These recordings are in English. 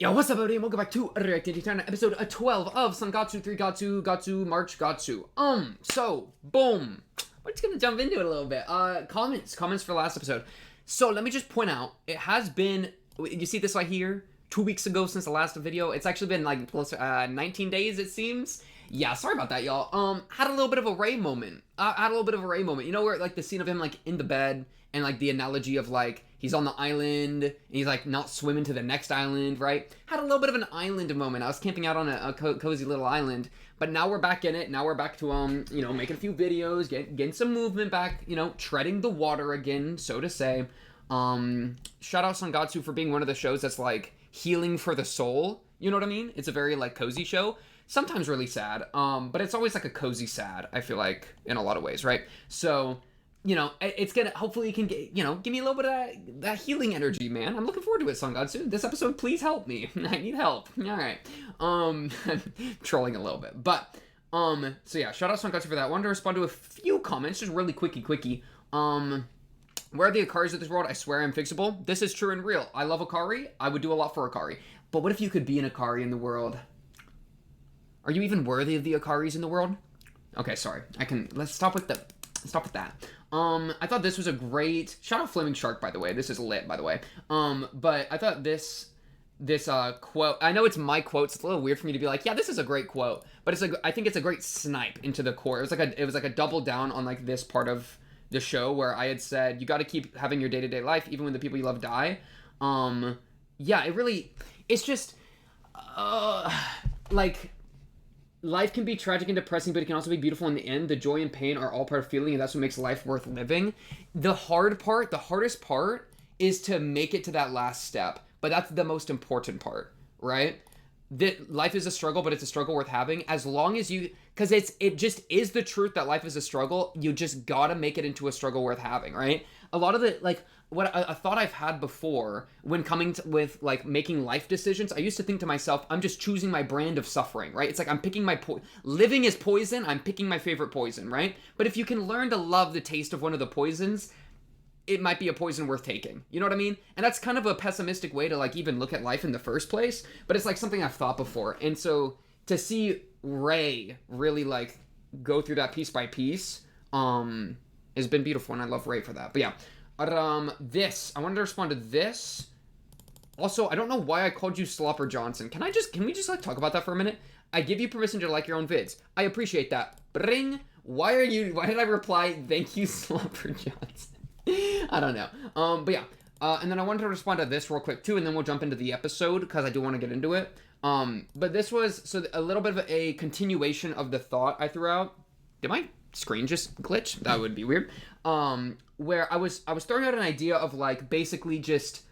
Yo, what's up, everybody, and welcome back to Reacting to episode 12 of some GOTOU 3 GOTOU March GOTOU. So, boom. We're just gonna jump into it a little bit. Comments for the last episode. So, let me just point out, it has been, you see this right here? 2 weeks ago since the last video. It's actually been like close to 19 days, it seems. Yeah, sorry about that, y'all. Had a little bit of a Ray moment. You know, where like the scene of him like in the bed and like the analogy of like he's on the island and he's like not swimming to the next island, right? Had a little bit of an island moment. I was camping out on a cozy little island, but now we're back in it. Now we're back to you know, making a few videos, getting some movement back, you know, treading the water again, so to say. Shout out Sangatsu for being one of the shows that's like healing for the soul. You know what I mean? It's a very like cozy show. Sometimes really sad, but it's always like a cozy sad, I feel like, in a lot of ways, right? So, you know, it's gonna, hopefully it can get, you know, give me a little bit of that healing energy, man. I'm looking forward to it, Sangatsu. This episode, please help me. I need help. Alright. Trolling a little bit. But, so yeah, shout out Sangatsu for that. I wanted to respond to a few comments, just really quickie. Where are the Akaris of this world? I swear I'm fixable. This is true and real. I love Akari. I would do a lot for Akari. But what if you could be an Akari in the world? Are you even worthy of the Akaris in the world? Okay, sorry. Let's stop with that. I thought this was a great, shout out Flaming Shark, by the way. This is lit, by the way. But I thought this quote, I know it's my quote, so it's a little weird for me to be like, yeah, this is a great quote, but it's like, I think it's a great snipe into the core. It was like a double down on like this part of the show where I had said, you got to keep having your day-to-day life, even when the people you love die. Yeah, it's just, like, life can be tragic and depressing, but it can also be beautiful in the end. The joy and pain are all part of feeling, and that's what makes life worth living. The hardest part, is to make it to that last step. But that's the most important part, right? That life is a struggle, but it's a struggle worth having. As long as you, because it just is the truth that life is a struggle. You just gotta make it into a struggle worth having, right? A lot of the, like, what a thought I've had before when coming to, with like making life decisions, I used to think to myself, I'm just choosing my brand of suffering, right? It's like I'm picking living is poison, I'm picking my favorite poison, right? But if you can learn to love the taste of one of the poisons, it might be a poison worth taking. You know what I mean? And that's kind of a pessimistic way to like even look at life in the first place, but it's like something I've thought before. And so to see Ray really like go through that piece by piece has been beautiful, and I love Ray for that. But yeah. I wanted to respond to this. Also, I don't know why I called you Slopper Johnson. Can we just like talk about that for a minute? I give you permission to like your own vids. I appreciate that. Bring. Why did I reply, thank you, Slopper Johnson? I don't know. But yeah. And then I wanted to respond to this real quick too, and then we'll jump into the episode because I do want to get into it. But this was, so a little bit of a continuation of the thought I threw out. Did my screen just glitch? That would be weird. Where I was throwing out an idea of like basically just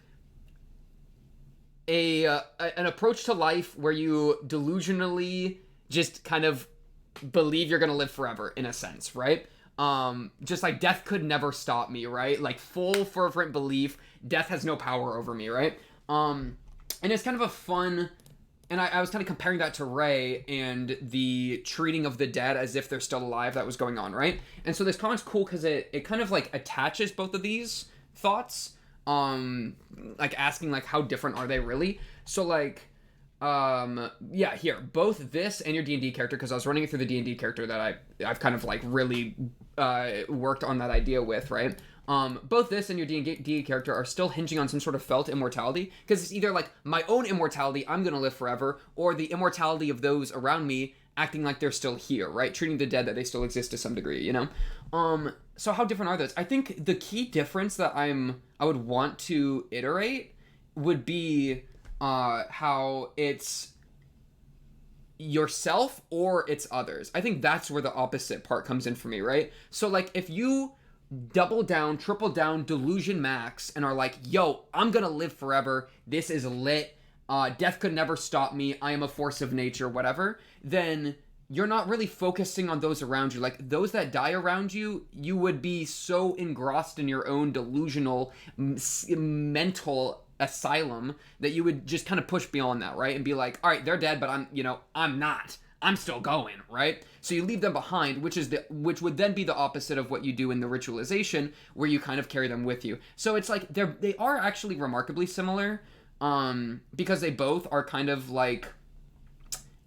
an approach to life where you delusionally just kind of believe you're gonna live forever in a sense, right? Just like death could never stop me, right? Like full fervent belief, death has no power over me, right? And it's kind of a fun. And I was kind of comparing that to Ray and the treating of the dead as if they're still alive that was going on, right? And so this comment's cool because it kind of like attaches both of these thoughts, like asking like how different are they really? So like, yeah, here, both this and your D&D character, because I was running it through the D&D character that I've kind of like really worked on that idea with, right? Both this and your D&D character are still hinging on some sort of felt immortality, because it's either like my own immortality, I'm gonna live forever, or the immortality of those around me acting like they're still here, right? Treating the dead that they still exist to some degree, you know? So how different are those? I think the key difference that I would want to iterate would be how it's yourself or it's others. I think that's where the opposite part comes in for me, right? So like if you double down, triple down, delusion max, and are like, yo, I'm gonna live forever, this is lit, death could never stop me, I am a force of nature, whatever, then you're not really focusing on those around you. Like, those that die around you, you would be so engrossed in your own delusional, mental asylum that you would just kind of push beyond that, right? And be like, all right, they're dead, but I'm not. I'm still going, right? So you leave them behind, which would then be the opposite of what you do in the ritualization, where you kind of carry them with you. So it's like they are actually remarkably similar. because they both are kind of like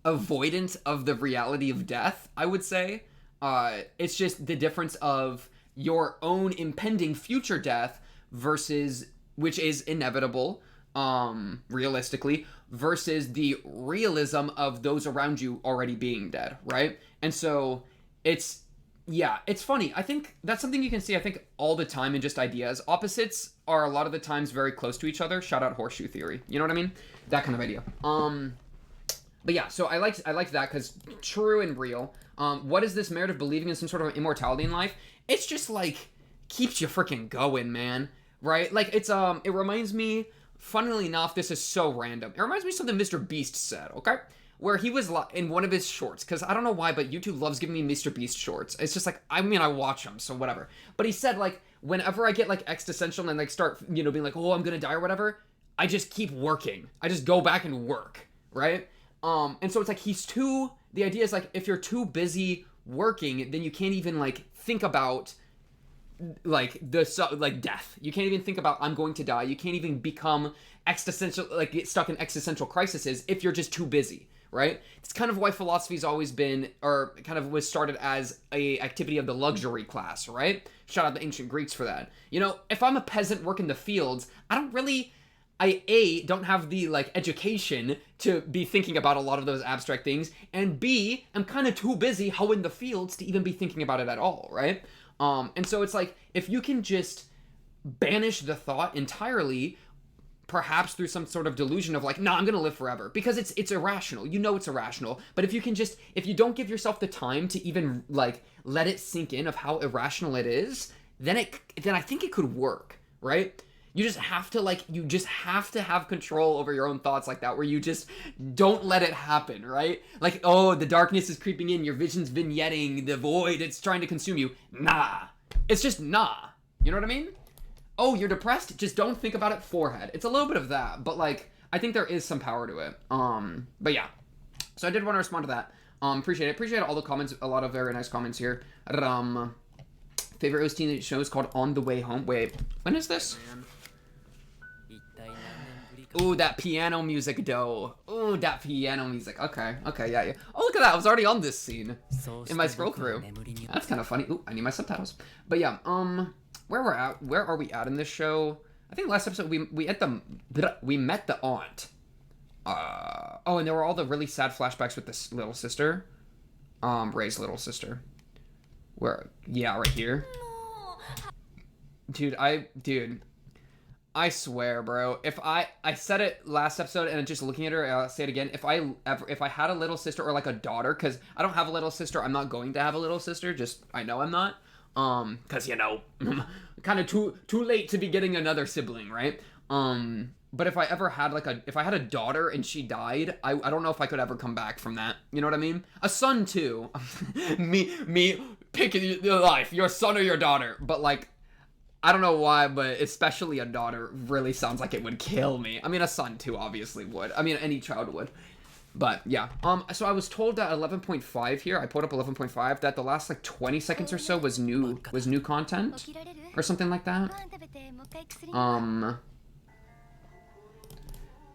avoidant of the reality of death, I would say. It's just the difference of your own impending future death versus, which is inevitable, realistically, versus the realism of those around you already being dead, right? And so it's, yeah, it's funny. I think that's something you can see, I think, all the time in just ideas. Opposites are a lot of the times very close to each other. Shout out horseshoe theory. You know what I mean? That kind of idea. But yeah, so I liked that because true and real. What is this merit of believing in some sort of immortality in life? It's just like keeps you freaking going, man. Right? Like it's it reminds me, funnily enough, this is so random. It reminds me of something Mr. Beast said, okay? Where he was in one of his shorts, because I don't know why, but YouTube loves giving me Mr. Beast shorts. It's just like, I mean, I watch them, so whatever. But he said, like, whenever I get, like, existential and, like, start, you know, being like, oh, I'm gonna die or whatever, I just keep working. I just go back and work, right? And so it's like, the idea is, like, if you're too busy working, then you can't even, like, think about, like, death. You can't even think about, I'm going to die. You can't even become existential, like, get stuck in existential crises if you're just too busy. Right? It's kind of why philosophy's always been, or kind of was started as a activity of the luxury class, right? Shout out the ancient Greeks for that. You know, if I'm a peasant working the fields, I don't have the, like, education to be thinking about a lot of those abstract things, and B, I'm kind of too busy hoeing the fields to even be thinking about it at all, right? And so it's like, if you can just banish the thought entirely, perhaps through some sort of delusion of like, nah, I'm gonna live forever, because it's irrational. You know it's irrational. But if you don't give yourself the time to even like let it sink in of how irrational it is, then I think it could work, right? You just have to have control over your own thoughts like that, where you just don't let it happen, right? Like, oh, the darkness is creeping in, your vision's vignetting, the void, it's trying to consume you. Nah. It's just nah. You know what I mean? Oh, you're depressed? Just don't think about it, forehead. It's a little bit of that, but like, I think there is some power to it. But yeah. So I did want to respond to that. Appreciate it. Appreciate all the comments. A lot of very nice comments here. Favorite OST show is called On the Way Home. Wait, when is this? Ooh, that piano music, though. Ooh, that piano music. Okay, yeah. Oh, look at that. I was already on this scene in my scroll through. That's kind of funny. Ooh, I need my subtitles. But yeah, where are we at in this show? I think last episode we met the aunt. Oh, and there were all the really sad flashbacks with this little sister. Ray's little sister. Yeah, right here. Dude, I swear, bro. If I said it last episode and just looking at her, I'll say it again. If I had a little sister or like a daughter, because I don't have a little sister, I'm not going to have a little sister. Just I know I'm not. Because you know, kind of too late to be getting another sibling, right? But if I had a daughter and she died, I don't know if I could ever come back from that. You know what I mean? A son too. me picking your life, your son or your daughter. But like, I don't know why, but especially a daughter really sounds like it would kill me. I mean, a son too obviously would. I mean, any child would. But yeah, so I was told that 11.5 here, I pulled up 11.5, that the last like 20 seconds or so was new content or something like that.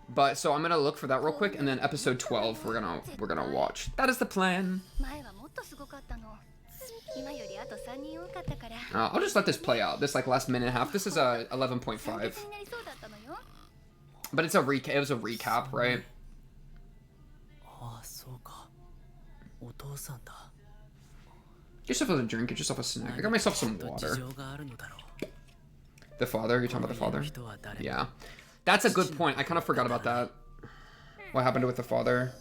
But so I'm gonna look for that real quick, and then episode 12 we're gonna watch. That is the plan. I'll just let this play out. This like last minute and a half. This is a 11.5. But it's a recap. It was a recap, right? Get yourself a drink, get yourself a snack. I got myself some water. The father? You're talking about the father? Yeah. That's a good point. I kind of forgot about that. What happened with the father?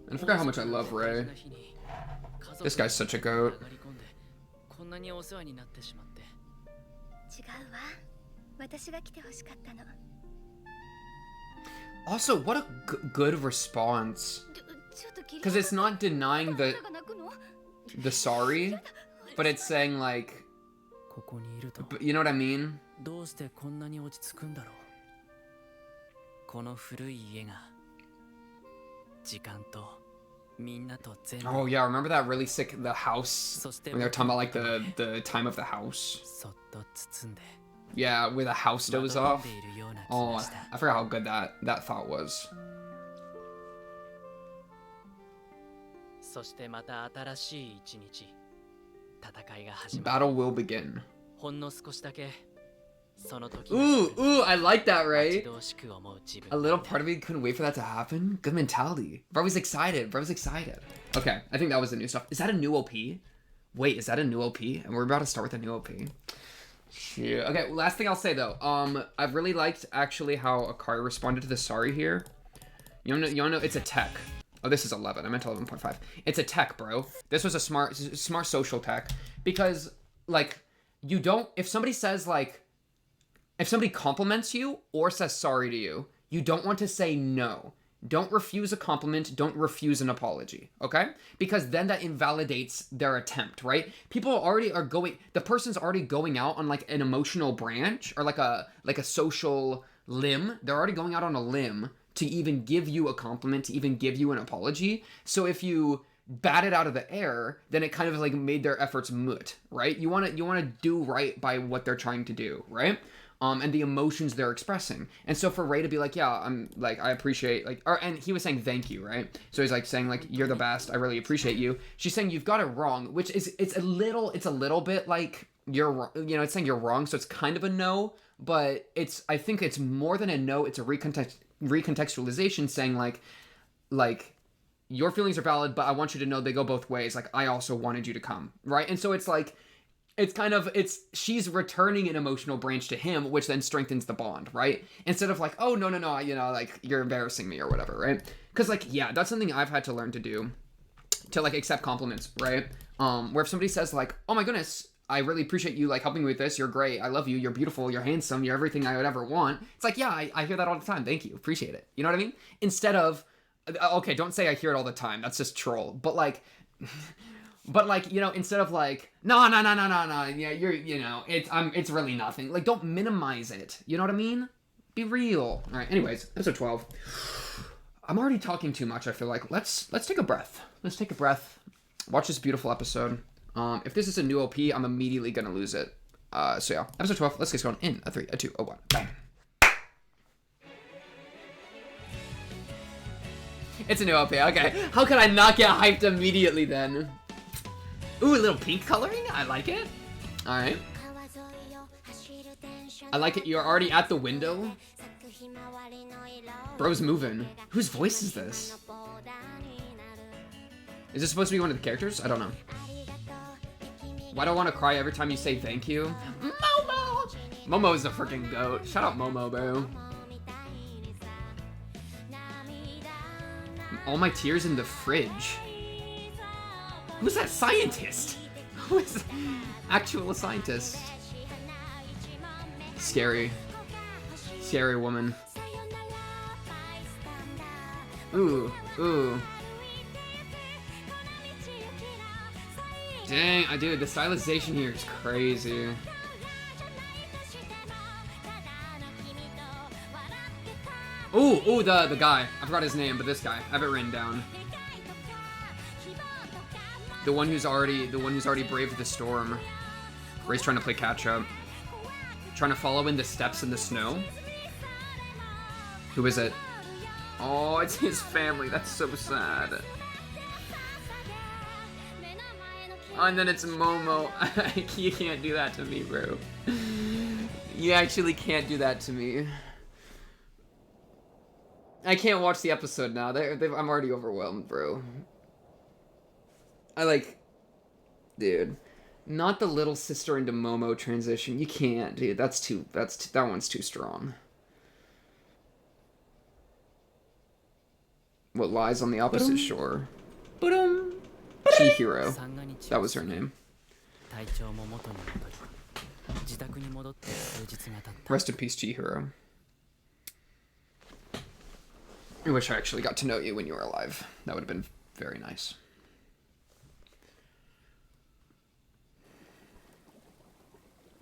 And I forgot how much I love Ray. This guy's such a goat. Also, what a good response. Because it's not denying the sorry, but it's saying like, you know what I mean? Oh yeah, remember that really sick, the house, when they were talking about like the time of the house? Yeah, where the house dozed off. Oh, I forgot how good that thought was. Battle will begin. Ooh, I like that, right? A little part of me couldn't wait for that to happen. Good mentality. Bro was excited. Okay, I think that was the new stuff. Is that a new OP? Wait, is that a new OP? And we're about to start with a new OP. Shoot. Okay, last thing I'll say though. I've really liked actually how Akari responded to the sorry here. You wanna know? It's a tech. Oh, this is 11. I meant 11.5. It's a tech, bro. This was a smart social tech because like you don't. If somebody says like. If somebody compliments you or says sorry to you, you don't want to say no. Don't refuse a compliment. Don't refuse an apology, okay? Because then that invalidates their attempt, right? People already are going, the person's already going out on like an emotional branch or like a social limb. They're already going out on a limb to even give you a compliment, to even give you an apology. So if you bat it out of the air, then it kind of like made their efforts moot, right? You want to do right by what they're trying to do, right? And the emotions they're expressing. And so for Ray to be like, yeah, I'm like, I appreciate like, and he was saying thank you, right? So he's like saying like, you're the best. I really appreciate you. She's saying you've got it wrong, which is, it's a little bit like you're, you know, it's saying you're wrong. So it's kind of a no, but I think it's more than a no. It's a recontextualization saying like your feelings are valid, but I want you to know they go both ways. Like I also wanted you to come, right? And so it's like, she's returning an emotional branch to him, which then strengthens the bond, right? Instead of like, oh, no, you know, like, you're embarrassing me or whatever, right? Because, like, yeah, that's something I've had to learn to do, to, like, accept compliments, right? Where if somebody says, like, oh my goodness, I really appreciate you, like, helping me with this, you're great, I love you, you're beautiful, you're handsome, you're everything I would ever want. It's like, yeah, I hear that all the time, thank you, appreciate it. You know what I mean? Instead of, okay, don't say I hear it all the time, that's just troll, but, like... But like, you know, instead of like, no, yeah, you know, it's really nothing. Like, don't minimize it. You know what I mean? Be real. All right. Anyways, episode 12. I'm already talking too much. I feel like let's take a breath. Let's take a breath. Watch this beautiful episode. If this is a new OP, I'm immediately gonna lose it. So yeah, episode 12. Let's get going in a 3, a 2, a 1. Bang. It's a new OP. Okay. How can I not get hyped immediately then? Ooh, a little pink coloring? I like it. Alright. I like it. You're already at the window. Bro's moving. Whose voice is this? Is this supposed to be one of the characters? I don't know. Why do I want to cry every time you say thank you? Momo! Momo is a freaking goat. Shout out Momo, bro. All my tears in the fridge. Who's that scientist? Who is actual scientist? Scary. Scary woman. Ooh. Dang, dude, the stylization here is crazy. Ooh, the guy. I forgot his name, but this guy. I have it written down. The one who's already braved the storm. Ray's trying to play catch up. Trying to follow in the steps in the snow. Who is it? Oh, it's his family. That's so sad. Oh, and then it's Momo. You can't do that to me, bro. You actually can't do that to me. I can't watch the episode now. I'm already overwhelmed, bro. Dude, not the little sister into Momo transition. You can't, dude. That one's too strong. What lies on the opposite shore? Chihiro. That was her name. Rest in peace, Chihiro. I wish I actually got to know you when you were alive. That would have been very nice.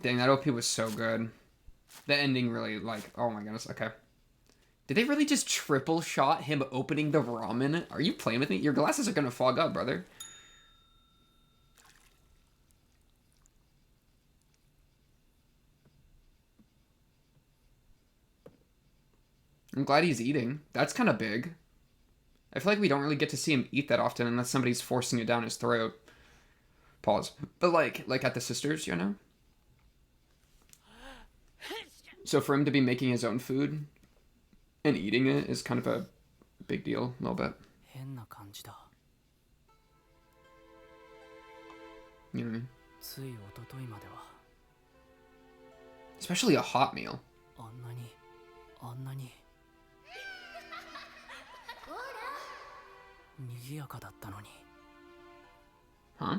Dang, that OP was so good. The ending really, like, oh my goodness, okay. Did they really just triple shot him opening the ramen? Are you playing with me? Your glasses are gonna fog up, brother. I'm glad he's eating. That's kind of big. I feel like we don't really get to see him eat that often unless somebody's forcing it down his throat. Pause. But like at the sisters, you know? So for him to be making his own food and eating it is kind of a big deal, a little bit. You know what I mean? Especially a hot meal. Huh?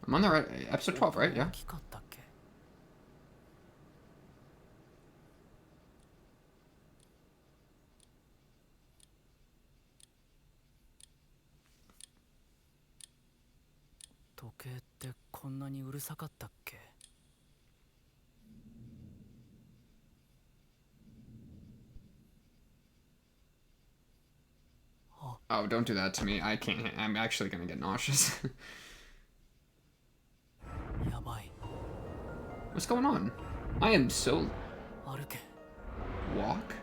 I'm on the right episode 12, right? Yeah. Oh, don't do that to me. I can't. I'm actually gonna get nauseous. What's going on? I am so... Walk?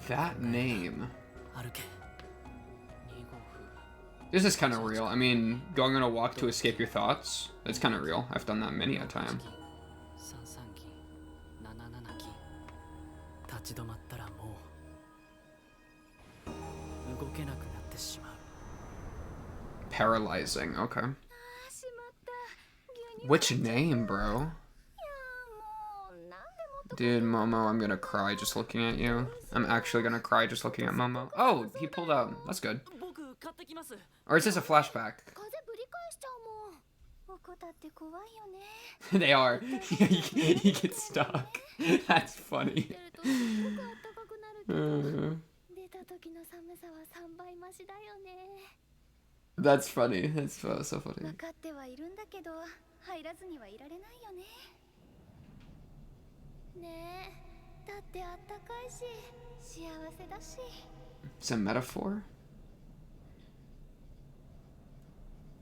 That name. This is kind of real. I mean, going on a walk to escape your thoughts, that's kind of real. I've done that many a time. Paralyzing, okay. Which name, bro? Dude, Momo, I'm gonna cry just looking at you. I'm actually gonna cry just looking at Momo. Oh, he pulled out. That's good. Or is this a flashback? They are. He gets stuck. That's funny. That's funny. That's so funny. It's a metaphor?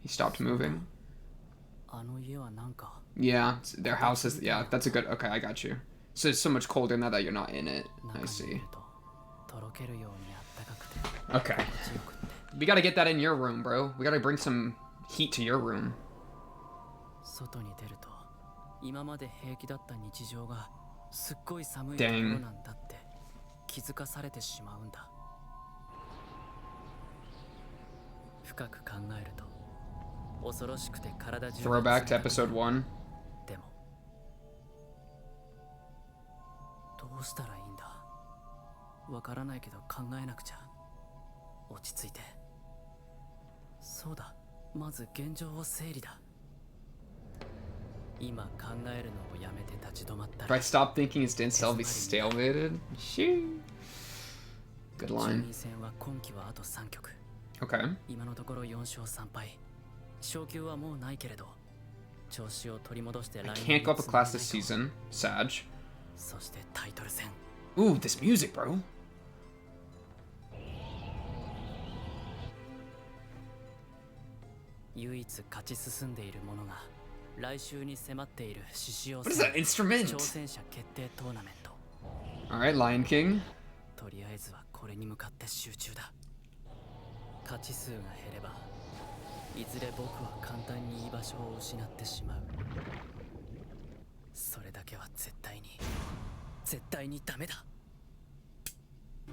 He stopped moving. Yeah, their house is... Yeah, that's a good... Okay, I got you. So it's so much colder now that you're not in it. I see. Okay. We gotta get that in your room, bro. We gotta bring some heat to your room. Dang. Throwback to episode 1. If I stop thinking it's dense, I'll be stalemated. Shoo. Good line. Okay. I can't go up a class this season. Sag. Ooh, this music, bro. What is that instrument? Alright, Lion King.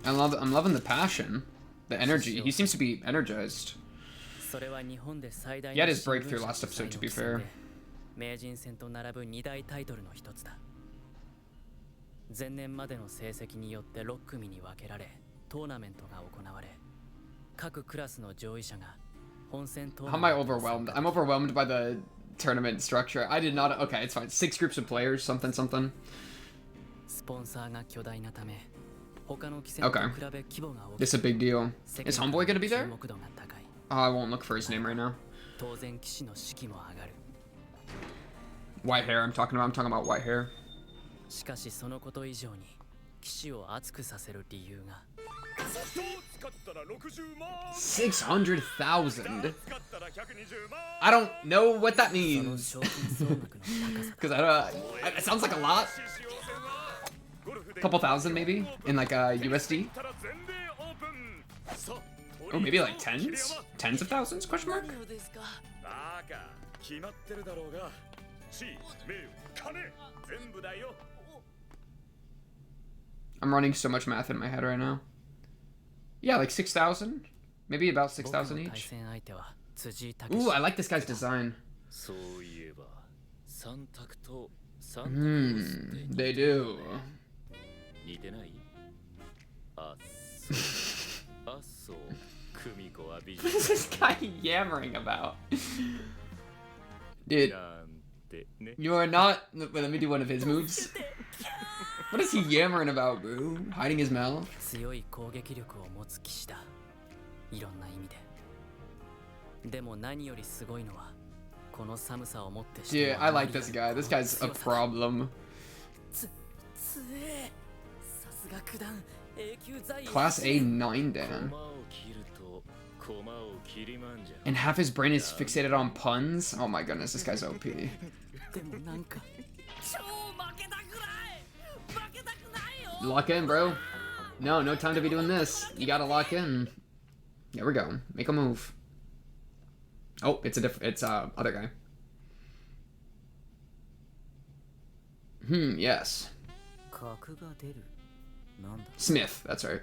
I'm loving the passion. the energy. He seems to be energized. He had his breakthrough last episode, to be fair. 名人戦と並ぶ2大タイトルの一つだ。前年までの成績によって6組に分けられ、トーナメントが行われ、各クラスの上位者が本戦トー How ナ am メ I ント overwhelmed? I'm overwhelmed by the tournament structure. I did not. Okay, it's fine. 6 groups of players, something, something. スポンサーが巨大なため、他の棋戦と比べ規模が大きい。This is a big deal. Is Homeboy gonna be there? 注目度が高い。Oh, I won't look for his name right now. 当然棋士の士気も上がる。 White hair, I'm talking about white hair. しかしそのこと以上に騎士を熱くさせる理由が 600,000. I don't know what that means. Because I don't. It sounds like a lot. Couple thousand maybe in like USD. Oh, maybe like tens of thousands? Question mark. I'm running so much math in my head right now. Yeah, like 6,000? Maybe about 6,000 each. Ooh, I like this guy's design. They do. What is this guy yammering about? Dude, you are not... Wait, let me do one of his moves. What is he yammering about, bro? Hiding his mouth? Yeah, I like this guy. This guy's a problem. Class A 9 Dan. And half his brain is fixated on puns? Oh my goodness, this guy's OP. Lock in, bro. No time to be doing this. You gotta lock in. There we go. Make a move. Oh, it's other guy. Yes. Smith, that's right.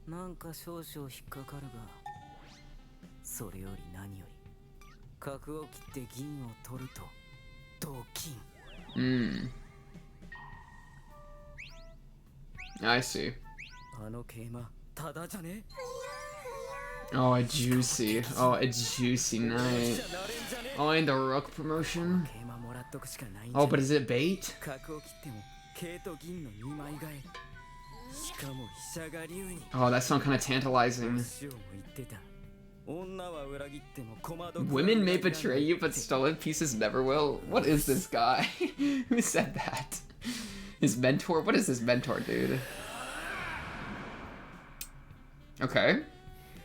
なんか少々引っかかるが、それより何より角を切って銀を取ると同金。I see. あの桂馬ただじゃね? Oh, a juicy night. Oh, and the rook promotion. Oh, but is it bait? Oh, that sounds kind of tantalizing. Women may betray you, but stolen pieces never will. What is this guy? Who said that? His mentor? What is this mentor, dude? Okay.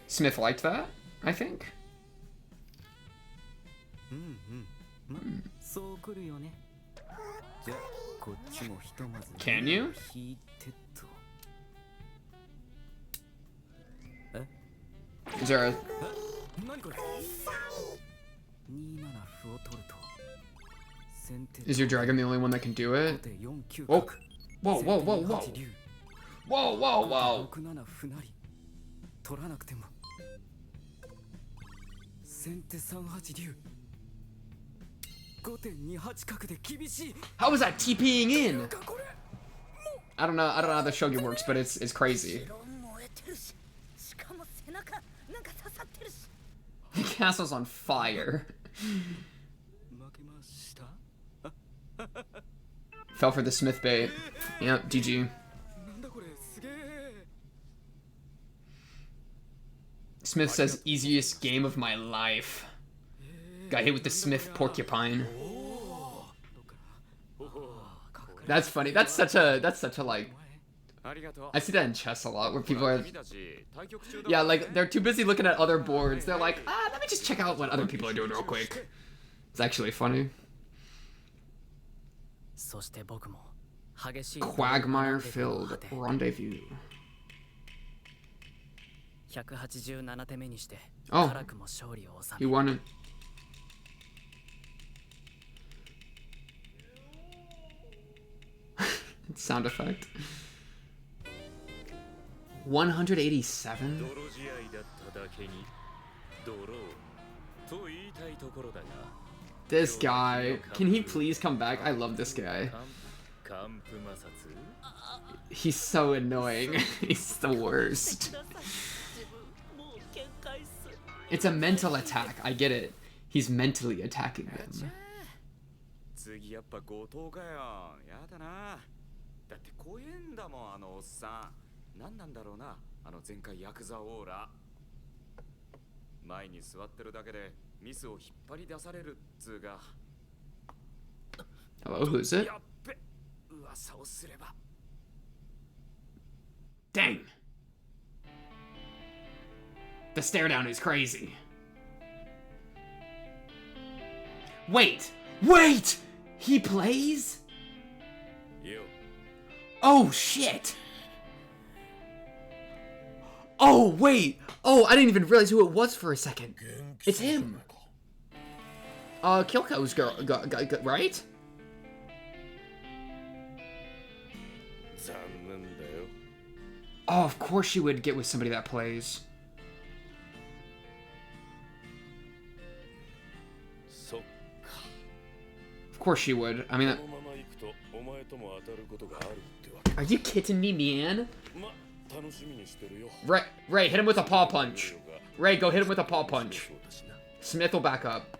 Smith liked that, I think. Can you? Is there a... Is your dragon the only one that can do it? Whoa! Whoa, whoa, whoa, whoa! Whoa, whoa, whoa! How was that TPing in? I don't know how the shogi works, but it's crazy. The castle's on fire. Fell for the Smith bait. Yep, GG. Smith says, easiest game of my life. Got hit with the Smith porcupine. That's funny. That's such a like... I see that in chess a lot, where people are... Yeah, like, they're too busy looking at other boards. They're like, let me just check out what other people are doing real quick. It's actually funny. Quagmire-filled rendezvous. Oh, he won it. Sound effect. 187? This guy. Can he please come back? I love this guy. He's so annoying. He's the worst. It's a mental attack. I get it. He's mentally attacking them. 次やっぱ強盗かよ。やだな。だって怖えんだもんあのおっさん。何なんだろうな。あの前回ヤクザオーラ。前に座ってるだけでミスを引っ張り出されるっつうが。Hello, who's it? やっべ。噂をすれば。Dang. The stare down is crazy. Wait! Wait! He plays? Oh shit! Oh wait! Oh, I didn't even realize who it was for a second. It's him. Kyoko's girl, right? Oh, of course she would get with somebody that plays. Of course she would. I mean, are you kidding me, man? Ray, hit him with a paw punch. Ray, go hit him with a paw punch. Smith will back up.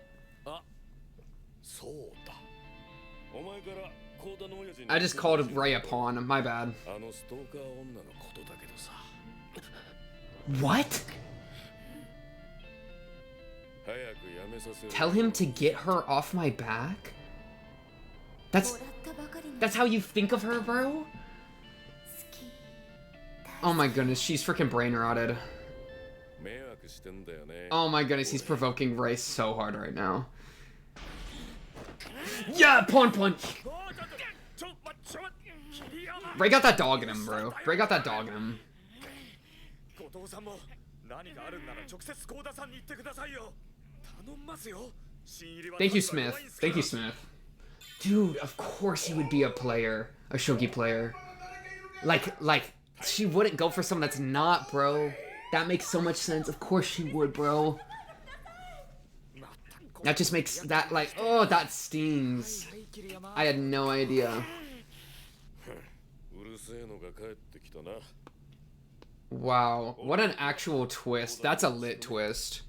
I just called Ray a pawn. My bad. What? Tell him to get her off my back? That's how you think of her, bro? Oh my goodness, she's freaking brain rotted. Oh my goodness, he's provoking Ray so hard right now. Yeah, pawn punch! Ray got that dog in him, bro. Ray got that dog in him. Thank you, Smith. Thank you, Smith. Dude, of course he would be a player. A shogi player. Like, she wouldn't go for someone that's not, bro. That makes so much sense. Of course she would, bro. That just makes that, like, oh, that stings. I had no idea. Wow, what an actual twist. That's a lit twist.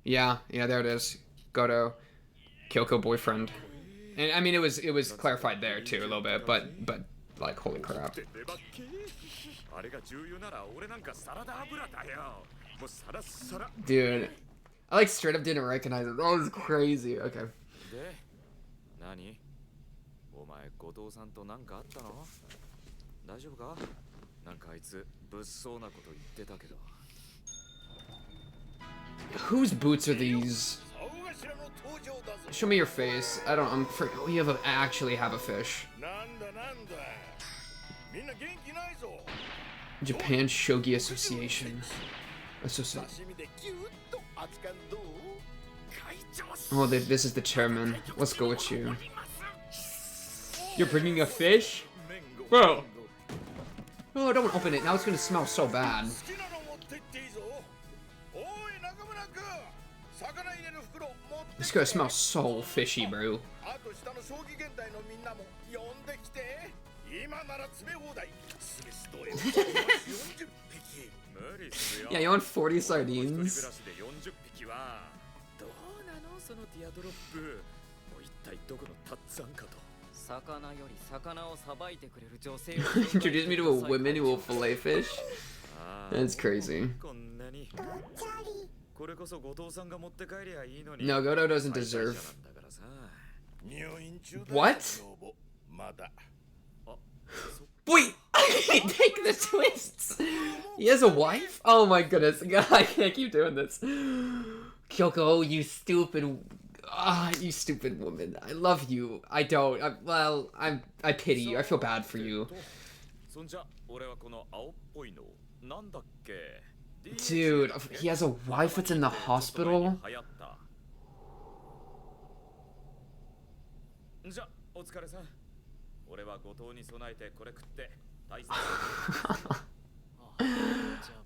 Yeah, there it is. Goto, Kyoko boyfriend. And I mean, it was clarified there too a little bit, but like, holy crap. Dude, I like straight up didn't recognize it. That was crazy. Okay. Whose boots are these? Show me your face. I don't. We actually have a fish. Japan Shogi Association. Oh, this is the chairman. Let's go with you. You're bringing a fish? Bro. Oh, don't open it. Now it's gonna smell so bad. It's gonna smell so fishy, bro. Yeah, you want 40 sardines? Introduce me to a woman who will fillet fish? That's crazy. No, Goto doesn't deserve. What? Wait! Take the twists! He has a wife? Oh my goodness. God, I can't keep doing this. Kyoko, you stupid... you stupid woman. I love you. I don't. I pity you. I feel bad for you. Dude, he has a wife that's in the hospital?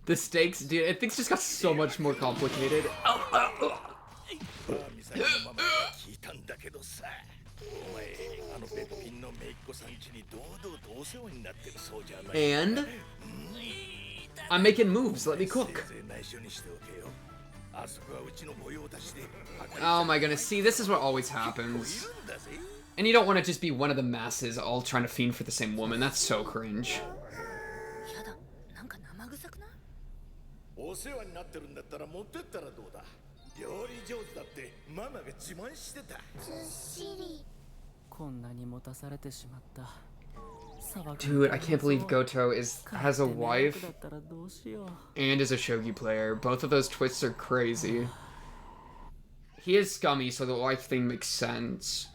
The stakes, dude, I think it's just got so much more complicated. Oh. 聞いたんだけどさ、お前あのべっぴんの姪っ子さん家に堂々とお世話になってるそうじゃない。 And I'm making moves. Let me cook. 内緒にしておけよ。あそこはうちの御用達で。 Oh my goodness. See, this is what always happens. And you don't want to just be one of the masses all trying to fiend for the same woman. That's so cringe. やだ、なんか生臭くない？お世話になってるんだったら持ってったらどうだ。料理上手だってママが自慢してた。ずっしり。こんなに持たされてしまった。 Dude, I can't believe Goto has a wife だったらどうしよう。 and is a shogi player. Both of those twists are crazy. He is scummy, so the wife thing makes sense.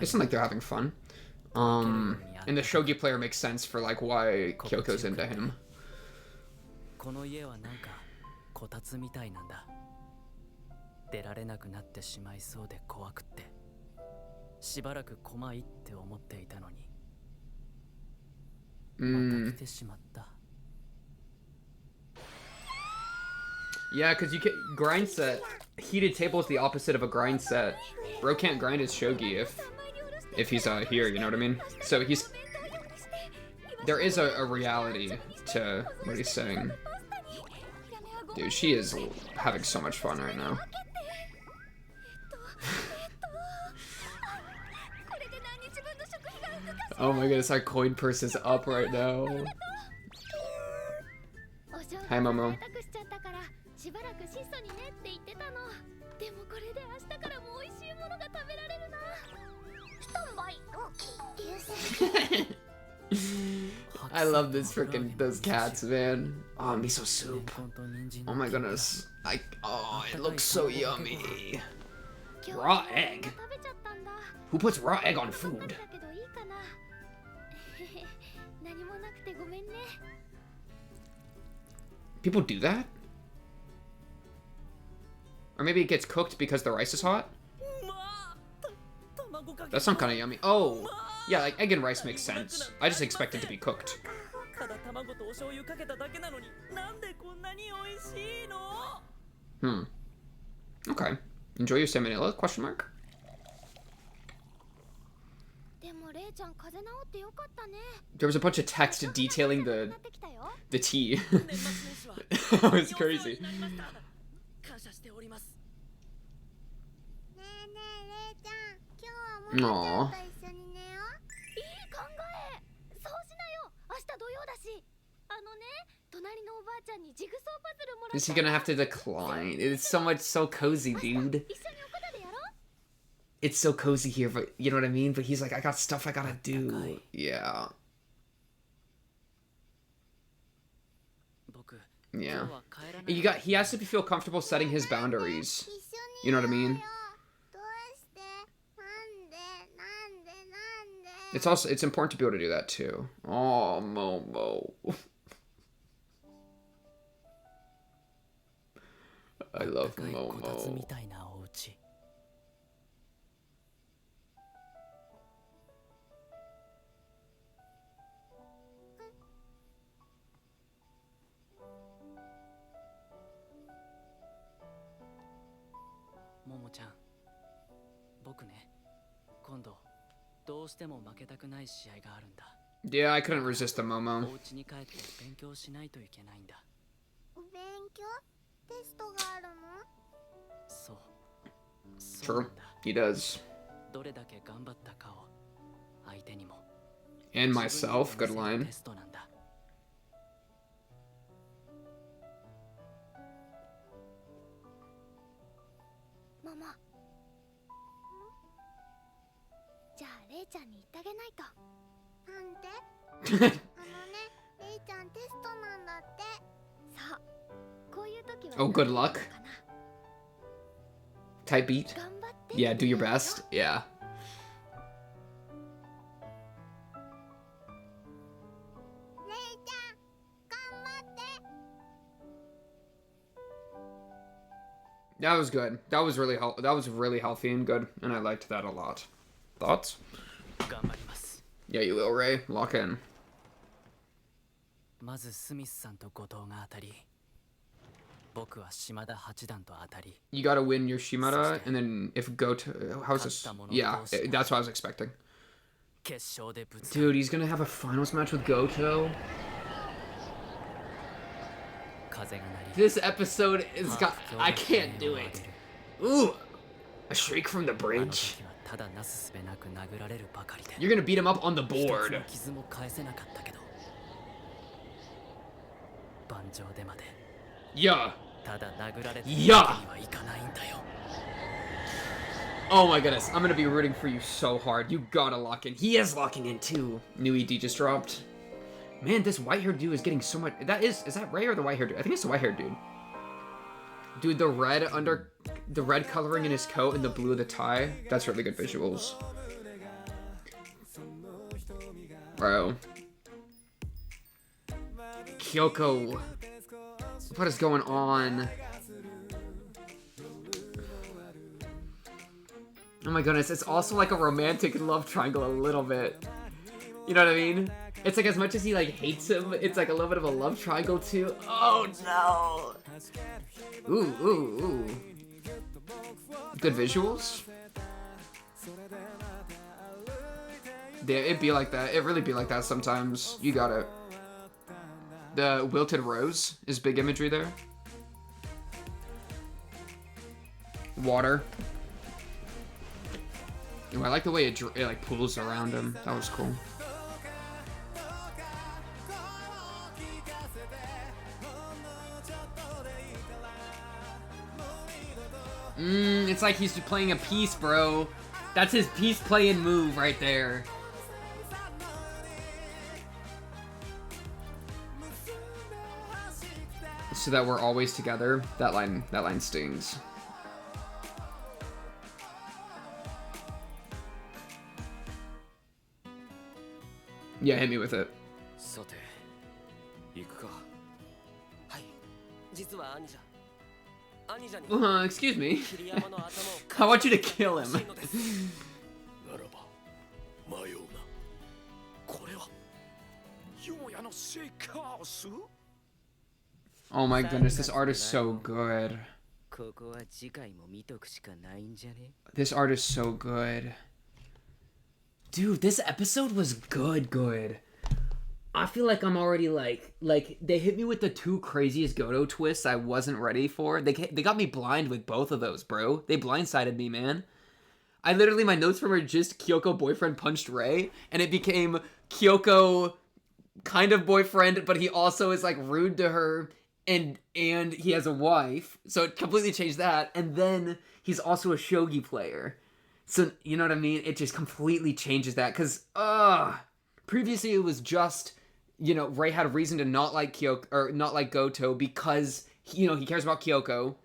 It's not like they're having fun. And the shogi player makes sense for like why Kyoko's into him. この家はなんかこたつみたいなんだ。出られなくなってしまいそうで怖くって。しばらく来いって思っていたのに。また来てしまった。 Yeah, because you can grind set. Heated table is the opposite of a grind set. Bro can't grind his shogi if he's here, you know what I mean? So he's... There is a reality to what he's saying. Dude, she is having so much fun right now. Oh my goodness, our coin purse is up right now. Hi, Momo. しばらく質素にねって言ってたの。でもこれで明日からも美味しいものが食べられるな。スタンバイオーケー。 I love those cats, man. Oh, miso soup. Oh my goodness. It looks so yummy. Raw egg. Who puts raw egg on food? People do that? Or maybe it gets cooked because the rice is hot? That sounds kind of yummy. Oh, yeah, like egg and rice makes sense. I just expect it to be cooked. Okay. Enjoy your salmonella? Question mark. There was a bunch of text detailing the tea. That was crazy. Aww. Is he gonna have to decline? It's so cozy, dude. It's so cozy here, but you know what I mean? But he's like, I got stuff I gotta do. Yeah. Yeah. He has to feel comfortable setting his boundaries. You know what I mean? It's important to be able to do that too. Oh, Momo. I love Momo. Momo-chan, 僕ね、今度どうしても負けたくない試合があるんだ。 Yeah, I couldn't resist the Momo. お家に帰って勉強しないといけないんだ。勉強？テストがあるの？そう。 True, he does. どれだけ頑張ったかを相手にも。 And myself, good line. テストなんだ。ママ。じゃあレイちゃんに言ってあげないと。なんで？レイちゃんテストなんだって。そう。こういう時は。Oh, good luck. Type beat. Yeah, do your best. Yeah. That was good. That was really healthy and good, and I liked that a lot. Thoughts? Yeah, you will, Ray. Lock in. まずスミスさんと後藤が当たり、僕は島田八段と当たり。 You gotta win your Shimada, and then if GOTOU... How's this? Yeah, that's what I was expecting. 決勝でぶつか Dude, he's gonna have a finals match with GOTOU. 風が鳴り This episode is got... I can't do it. Ooh! A shriek from the あの bridge. 時はただなすすべなく殴られるばかりで You're gonna beat him up on the 一つ board. の傷も返せなかったけど盤上でまで Yeah. ただ殴られて Yeah. るわけにはいかないんだよ Oh my goodness, I'm gonna be rooting for you so hard. You gotta lock in. He is locking in too. New ED just dropped. Man, this white-haired dude is getting so much... Is that Ray or the white-haired dude? I think it's the white-haired dude. Dude, the red coloring in his coat and the blue of the tie. That's really good visuals. Bro. Kyoko. What is going on? Oh my goodness, it's also like a romantic love triangle a little bit. You know what I mean? It's like as much as he like hates him, it's like a little bit of a love triangle too. Oh no! Ooh, ooh, ooh. Good visuals? Yeah, it'd be like that. It really be like that sometimes. You got it. The wilted rose is big imagery there. Water. Ooh, I like the way it like pools around him. That was cool. It's like he's playing a piece, bro. That's his piece playing move right there. So that we're always together. That line stings. Yeah, hit me with it. さて行くか。はい実は兄者兄者に Excuse me. 桐山の頭を I want you to kill him. ならば迷うな。これはよもやのシェイカース Oh my goodness, this art is so good. ここは次回も見とくしかないんじゃね This art is so good. Dude, this episode was good. I feel like I'm already like they hit me with the two craziest GOTOU twists I wasn't ready for. They got me blind with both of those, bro. They blindsided me, man. I literally, my notes from her just Kyoko boyfriend punched Ray, and it became Kyoko kind of boyfriend, but he also is like rude to her, and he has a wife, so it completely changed that. And then he's also a shogi player. So, you know what I mean? It just completely changes that. Because, previously it was just, you know, Ray had a reason to not like Kyoko, or not like GOTOU because, he cares about Kyoko.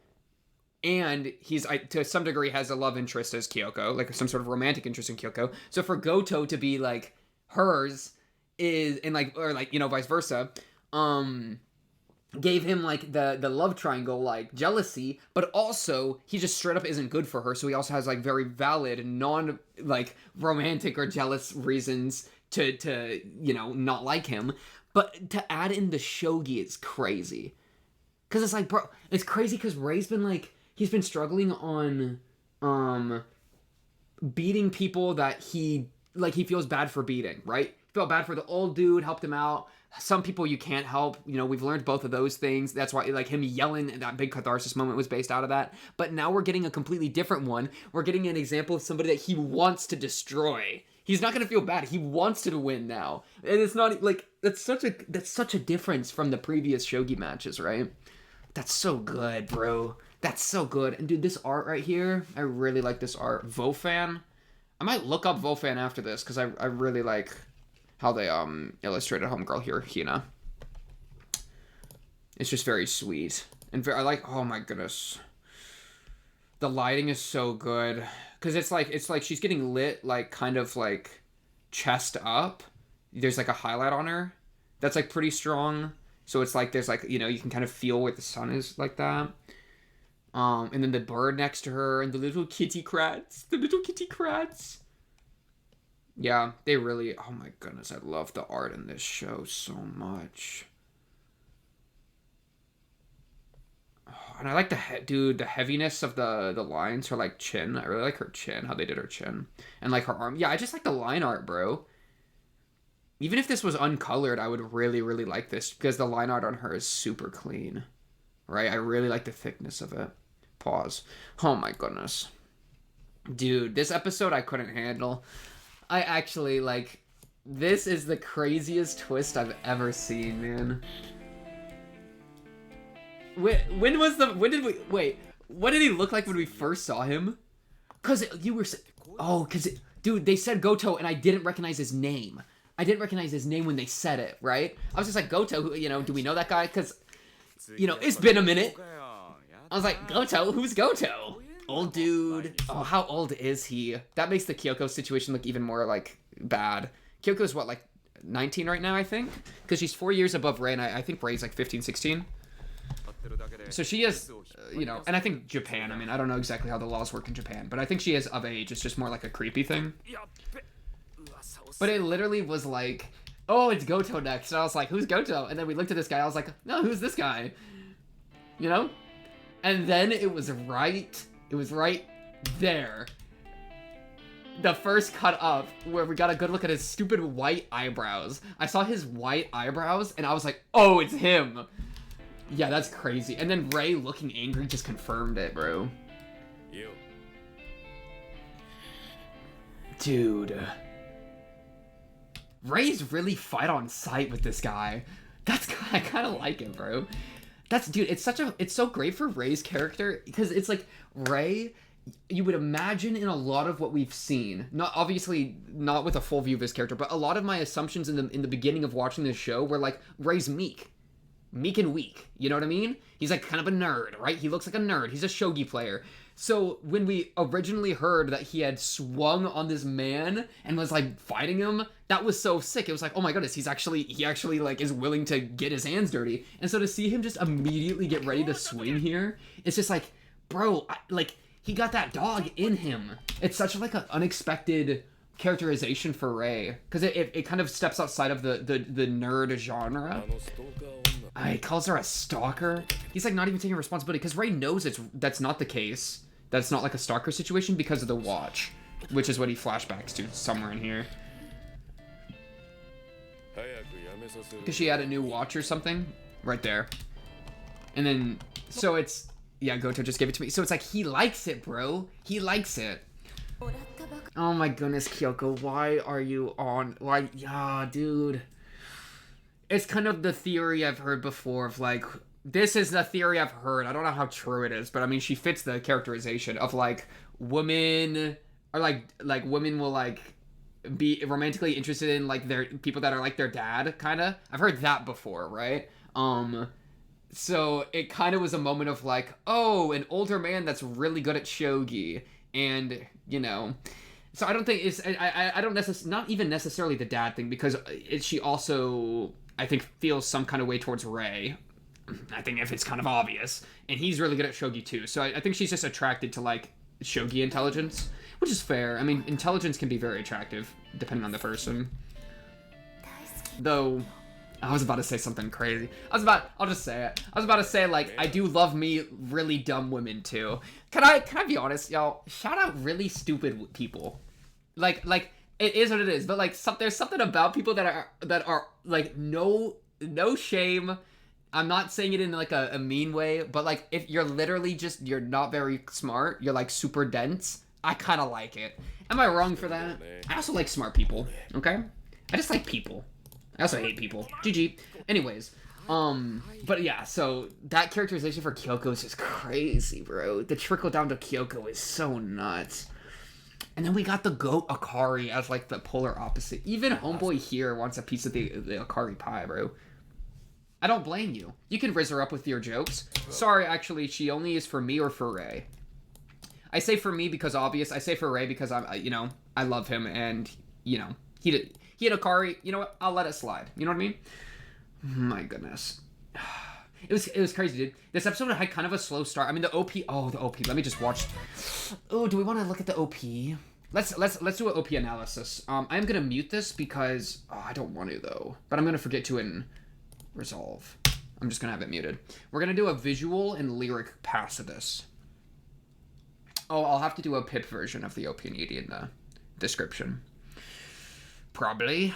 And he's, to some degree, has a love interest as Kyoko. Like, some sort of romantic interest in Kyoko. So for GOTOU to be, like, hers is, and, like, or, like, vice versa, gave him like the love triangle, like jealousy, but also he just straight up isn't good for her, so he also has like very valid non like romantic or jealous reasons to not like him. But to add in the shogi is crazy, because it's like, bro, it's crazy because Ray's been like, he's been struggling on beating people that he feels bad for beating, right? He felt bad for the old dude, helped him out. Some people you can't help. We've learned both of those things. That's why, like, him yelling at that big catharsis moment was based out of that. But now we're getting a completely different one. We're getting an example of somebody that he wants to destroy. He's not going to feel bad. He wants to win now. And it's not, like, that's such a difference from the previous shogi matches, right? That's so good, bro. That's so good. And, dude, this art right here, I really like this art. Vofan. I might look up Vofan after this, because I really like how they illustrated homegirl here, Hina. It's just very sweet. And I like, oh my goodness. The lighting is so good. Because it's like she's getting lit, like, kind of, like, chest up. There's, like, a highlight on her that's, like, pretty strong. So it's like, there's, like, you can kind of feel where the sun is like that. And then the bird next to her, and the little kitty crats. Yeah, they really, oh my goodness, I love the art in this show so much. Oh, and I like the heaviness of the lines, her like chin. I really like her chin, how they did her chin. And like her arm. Yeah, I just like the line art, bro. Even if this was uncolored, I would really, really like this because the line art on her is super clean. Right? I really like the thickness of it. Pause. Oh my goodness. Dude, this episode I couldn't handle. I actually, like, this is the craziest twist I've ever seen, man. When did we, wait, what did he look like when we first saw him? Cause you were, dude, they said Goto and I didn't recognize his name. I didn't recognize his name when they said it, right? I was just like, Goto, you know, do we know that guy? Cause, you know, it's been a minute. I was like, Goto? Who's Goto? Old dude. Oh, how old is he? That makes the Kyoko situation look even more, like, bad. Kyoko's, what, like, 19 right now, I think? Because she's 4 years above Rei, and I think Rei's, like, 15, 16. So she is, you know, and I think Japan, I mean, I don't know exactly how the laws work in Japan, but I think she is of age. It's just more like a creepy thing. But it literally was like, oh, it's Goto next. And I was like, who's Goto? And then we looked at this guy. I was like, no, who's this guy? You know? And then it was right there. The first cut up where we got a good look at his stupid white eyebrows. I saw his white eyebrows and I was like, oh, it's him. Yeah, that's crazy. And then Rei looking angry just confirmed it, bro. Dude. Rei's really fight on sight with this guy. I kind of like it, bro. Dude, it's so great for Rei's character because it's like Rei, you would imagine in a lot of what we've seen, obviously not with a full view of his character, but a lot of my assumptions in the beginning of watching this show were like Rei's meek and weak. You know what I mean? He's like kind of a nerd, right? He looks like a nerd. He's a shogi player. So when we originally heard that he had swung on this man and was like fighting him, that was so sick. It was like, oh my goodness, he actually like is willing to get his hands dirty. And so to see him just immediately get ready to swing here, it's just like, bro, like he got that dog in him. It's such like an unexpected characterization for Rei because it kind of steps outside of the nerd genre. He calls her a stalker. He's like not even taking responsibility because Rei knows that's not the case. That's not like a stalker situation because of the watch, which is what he flashbacks to somewhere in here. Because she had a new watch or something right there. And then, so it's, yeah, Goto just gave it to me. So it's like, he likes it, bro. He likes it. Oh my goodness, Kyoko, why are you on, yeah, dude. It's kind of the theory I've heard before of like, this is the theory I've heard. I don't know how true it is, but I mean, she fits the characterization of like women are like women will like be romantically interested in like their people that are like their dad, kind of. I've heard that before, right? So it kind of was a moment of like, oh, an older man that's really good at shogi, and you know. So I don't think it's I don't not even necessarily the dad thing because she also I think feels some kind of way towards Rei. I think if it's kind of obvious, and he's really good at shogi too. So I think she's just attracted to like shogi intelligence, which is fair. I mean, intelligence can be very attractive depending on the person. Though, I was about to say something crazy. I'll just say it. I was about to say like I do love me really dumb women too. Can I be honest, y'all? Shout out really stupid people. Like it is what it is. But like there's something about people that are like no shame. I'm not saying it in like a mean way, but like if you're literally just you're not very smart, you're like super dense. I kind of like it. Am I wrong for that? I also like smart people. Okay, I just like people. I also hate people. GG. Anyways, but yeah, so that characterization for Kyoko is just crazy, bro. The trickle down to Kyoko is so nuts. And then we got the goat Akari as like the polar opposite. Even homeboy here wants a piece of the Akari pie, bro. I don't blame you. You can rizz her up with your jokes. Sorry, actually, she only is for me or for Rei. I say for me because obvious. I say for Rei because I love him and, he had Akari. You know what? I'll let it slide. You know what I mean? My goodness. It was crazy, dude. This episode had kind of a slow start. I mean, the OP. Oh, the OP. Let me just watch. Oh, do we want to look at the OP? Let's do an OP analysis. I'm gonna mute this because I don't want to though, but I'm gonna forget to in resolve. I'm just gonna have it muted. We're gonna do a visual and lyric pass of this. Oh, I'll have to do a pip version of the OP and ED in the description. Probably.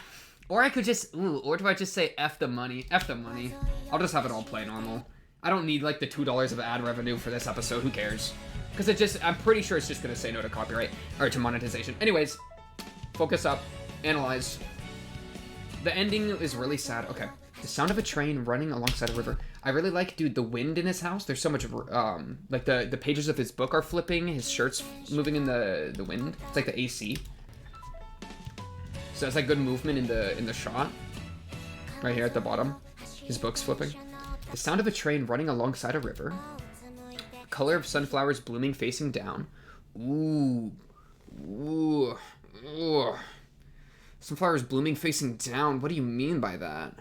Or I could just, or do I just say F the money? F the money. I'll just have it all play normal. I don't need like the $2 of ad revenue for this episode. Who cares? Because it just, I'm pretty sure it's just going to say no to copyright or to monetization. Anyways, focus up, analyze. The ending is really sad. Okay. The sound of a train running alongside a river. I really like, dude, the wind in his house. There's so much, like the pages of his book are flipping. His shirt's moving in the wind. It's like the AC. So it's like good movement in the shot. Right here at the bottom. His book's flipping. The sound of a train running alongside a river. Color of sunflowers blooming facing down. Ooh. Ooh. Ooh. Sunflowers blooming facing down. What do you mean by that?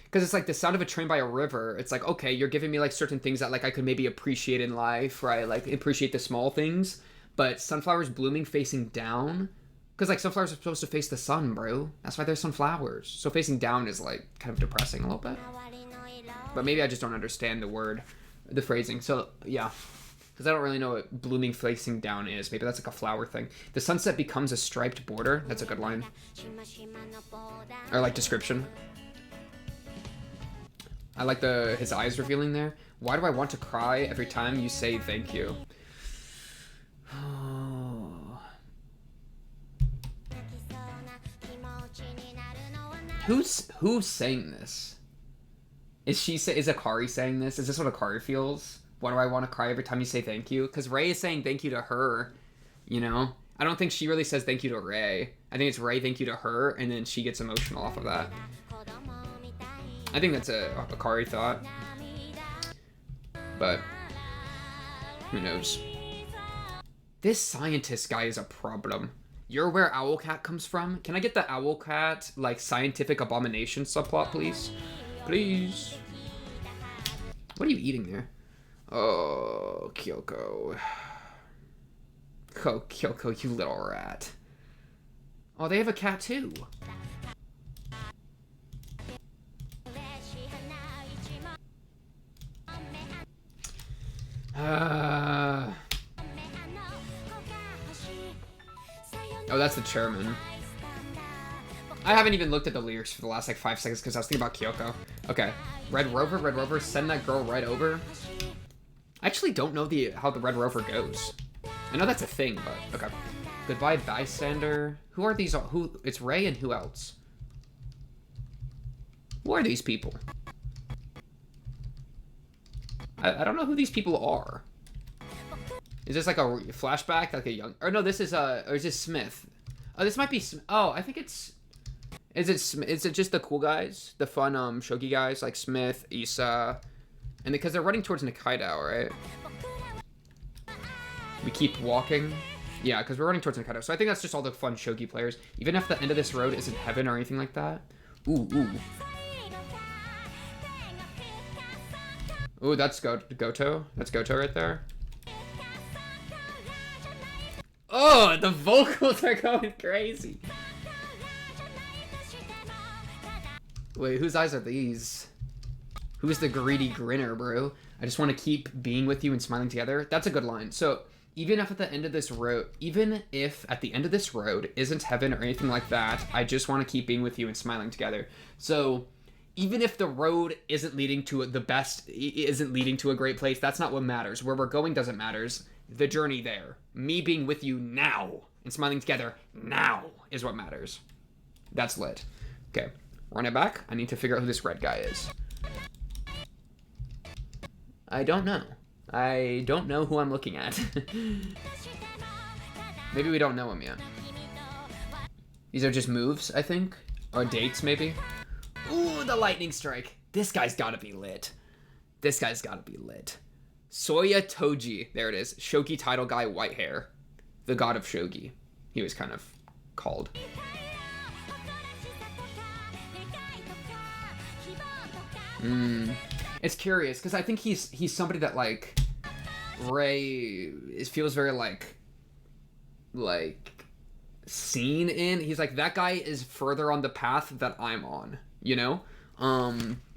Because it's like the sound of a train by a river. It's like, okay, you're giving me like certain things that like I could maybe appreciate in life, or I like appreciate the small things. But sunflowers blooming facing down? Because like sunflowers are supposed to face the sun, bro. That's why they're sunflowers. So facing down is like kind of depressing a little bit. But maybe I just don't understand the phrasing. So yeah, because I don't really know what blooming facing down is. Maybe that's like a flower thing. The sunset becomes a striped border. That's a good line. Or like description. I like his eyes revealing there. Why do I want to cry every time you say thank you? Who's saying this? Is Akari saying this? Is this what Akari feels? Why do I want to cry every time you say thank you? Because Ray is saying thank you to her, you know? I don't think she really says thank you to Ray. I think it's Ray thank you to her, and then she gets emotional off of that. I think that's a Akari thought. But who knows? This scientist guy is a problem. You're where Owlcat comes from? Can I get the Owlcat, like, scientific abomination subplot, please? Please. What are you eating there? Oh, Kyoko. Oh, Kyoko, you little rat. Oh, they have a cat, too. Oh, that's the chairman. I haven't even looked at the lyrics for the last like 5 seconds because I was thinking about Kyoko. Okay. Red Rover, send that girl right over. I actually don't know how the Red Rover goes. I know that's a thing, but okay. Goodbye, bystander. Who are these? It's Ray and who else? Who are these people? I don't know who these people are. Is this like a flashback, like a young? Or no, this is or is this Smith? Oh, this might be. Oh, I think it's. Is it just the cool guys, the fun shogi guys like Smith, Issa, and because they're running towards Nikaido, right? We keep walking. Yeah, because we're running towards Nikaido. So I think that's just all the fun shogi players. Even if the end of this road isn't heaven or anything like that. Ooh, ooh. Ooh, that's Goto. That's Goto right there. Oh, the vocals are going crazy. Wait, whose eyes are these? Who's the greedy grinner, bro? I just want to keep being with you and smiling together. That's a good line. So, even if at the end of this road isn't heaven or anything like that, I just want to keep being with you and smiling together. So, even if the road isn't leading to a great place, that's not what matters. Where we're going doesn't matter. The journey there. Me being with you now and smiling together now is what matters. That's lit. Okay, run it back. I need to figure out who this red guy is. I don't know. I don't know who I'm looking at. Maybe we don't know him yet. These are just moves, I think. Or dates, maybe. Ooh, the lightning strike. This guy's gotta be lit. This guy's gotta be lit. Soya Toji. There it is. Shogi title guy, white hair. The god of shogi. He was kind of called. It's curious, because I think he's somebody that, like, Ray feels very, like, like seen in. He's like, that guy is further on the path that I'm on, you know?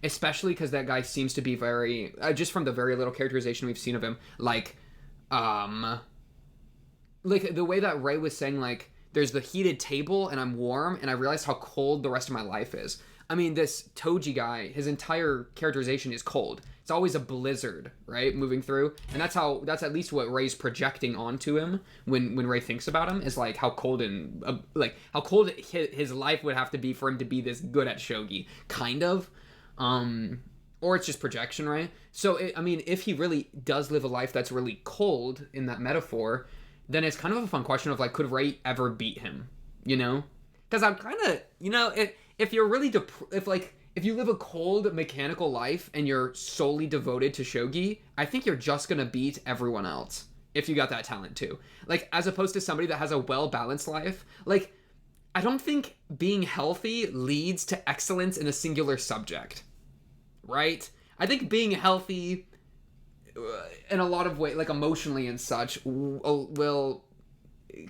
Especially because that guy seems to be very, just from the very little characterization we've seen of him, like the way that Ray was saying, like, there's the heated table and I'm warm and I realized how cold the rest of my life is. I mean, this Toji guy, his entire characterization is cold. It's always a blizzard, right, moving through, and that's at least what Ray's projecting onto him when Ray thinks about him, is like how cold and how cold his life would have to be for him to be this good at shogi, kind of, or it's just projection, right? So I mean, if he really does live a life that's really cold in that metaphor, then it's kind of a fun question of like, could Ray ever beat him? You know, because I'm kind of, you know, if you're really if you live a cold mechanical life and you're solely devoted to shogi, I think you're just gonna beat everyone else if you got that talent too. Like, as opposed to somebody that has a well-balanced life. Like, I don't think being healthy leads to excellence in a singular subject, right? I think being healthy in a lot of ways, like emotionally and such, will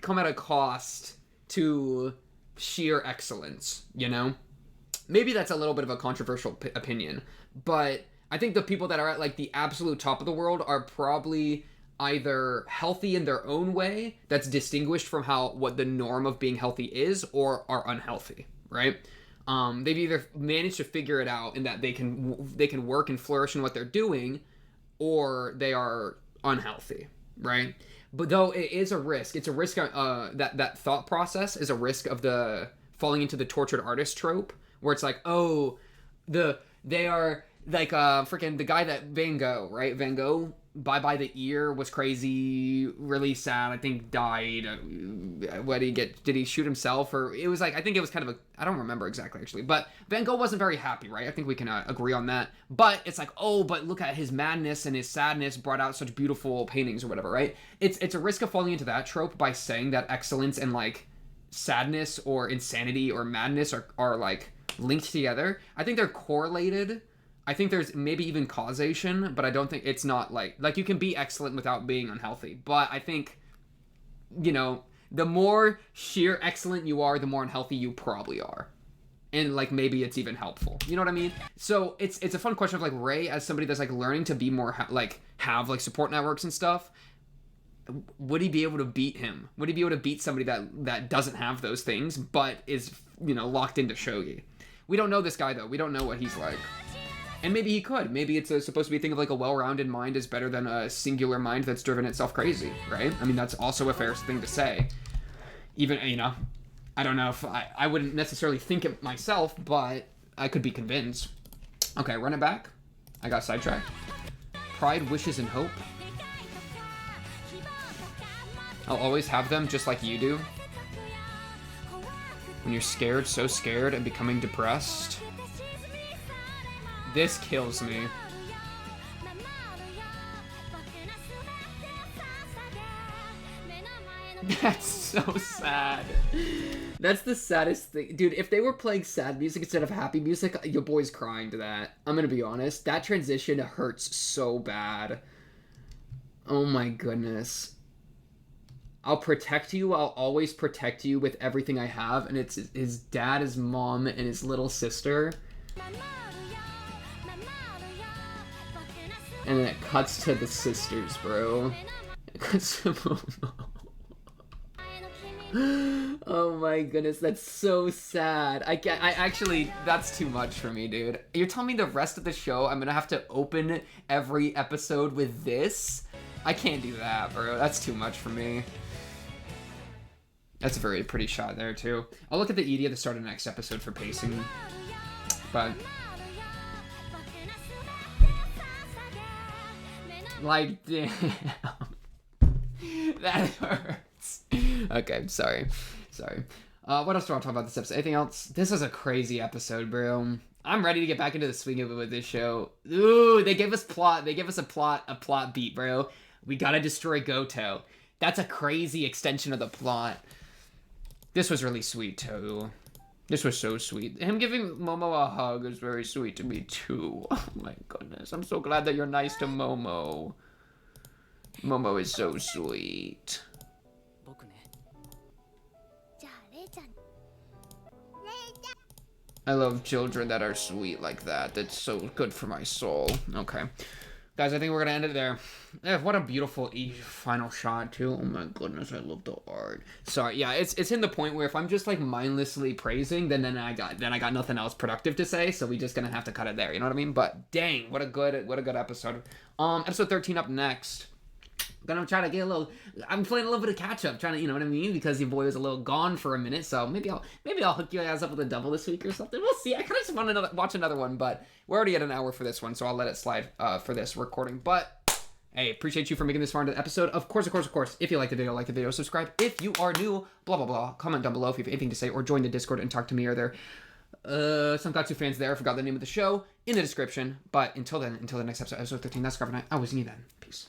come at a cost to sheer excellence, you know? Maybe that's a little bit of a controversial opinion, but I think the people that are at like the absolute top of the world are probably either healthy in their own way that's distinguished from what the norm of being healthy is, or are unhealthy, right? They've either managed to figure it out in that they can work and flourish in what they're doing, or they are unhealthy, right? But though it is a risk, it's a risk, that thought process is a risk of the falling into the tortured artist trope, where it's like, oh, they are like freaking the guy that Van Gogh, right? Van Gogh, Bye Bye the Ear was crazy, really sad. I think died. What did he get? Did he shoot himself? Or it was like, I think it was kind of I don't remember exactly actually. But Van Gogh wasn't very happy, right? I think we can agree on that. But it's like, oh, but look at his madness and his sadness brought out such beautiful paintings or whatever, right? It's a risk of falling into that trope by saying that excellence and like sadness or insanity or madness are like linked together. I think they're correlated. I think there's maybe even causation, but I don't think it's not like you can be excellent without being unhealthy. But I think, you know, the more sheer excellent you are, the more unhealthy you probably are. And like maybe it's even helpful. You know what I mean? So it's a fun question of like Ray as somebody that's like learning to be more have like support networks and stuff. Would he be able to beat him? Would he be able to beat somebody that doesn't have those things but is, you know, locked into shogi? We don't know this guy though. We don't know what he's like. And maybe he could. Maybe it's supposed to be a thing of like a well-rounded mind is better than a singular mind that's driven itself crazy, right? I mean, that's also a fair thing to say. Even, you know, I don't know if I wouldn't necessarily think it myself, but I could be convinced. Okay, run it back. I got sidetracked. Pride, wishes, and hope. I'll always have them just like you do. When you're scared, so scared, and becoming depressed. This kills me. That's so sad. That's the saddest thing. Dude, if they were playing sad music instead of happy music, your boy's crying to that. I'm gonna be honest. That transition hurts so bad. Oh my goodness. I'll protect you. I'll always protect you with everything I have. And it's his dad, his mom, and his little sister. And then it cuts to the sisters, bro. It cuts to Momo. Oh my goodness, that's so sad. I actually, that's too much for me, dude. You're telling me the rest of the show I'm gonna have to open every episode with this? I can't do that, bro. That's too much for me. That's a very pretty shot there, too. I'll look at the ED at the start of the next episode for pacing. But... like, damn. That hurts. Okay, sorry. What else do I want to talk about this episode? Anything else? This was a crazy episode, bro. I'm ready to get back into the swing of it with this show. Ooh, they gave us plot. They gave us a plot beat, bro. We gotta destroy Goto. That's a crazy extension of the plot. This was really sweet, too. This was so sweet. Him giving Momo a hug is very sweet to me, too. Oh my goodness. I'm so glad that you're nice to Momo. Momo is so sweet. I love children that are sweet like that. That's so good for my soul. Okay. Guys, I think we're gonna end it there. Yeah, what a beautiful final shot too. Oh my goodness, I love the art. Sorry, yeah, it's in the point where if I'm just like mindlessly praising, then I got nothing else productive to say. So we just gonna have to cut it there. You know what I mean? But dang, what a good episode. Episode 13 up next. Gonna try to get a little. I'm playing a little bit of catch up, trying to, you know what I mean, because your boy was a little gone for a minute. So maybe I'll hook you guys up with a double this week or something. We'll see. I kind of just want to watch another one, but we're already at an hour for this one, so I'll let it slide for this recording. But hey, appreciate you for making this far into the episode. Of course. If you like the video, subscribe. If you are new, blah blah blah. Comment down below if you have anything to say, or join the Discord and talk to me. Are there some GOTOU fans there? I forgot the name of the show in the description. But until then, until the next episode 13. That's Scarf, and I will see you then. Peace.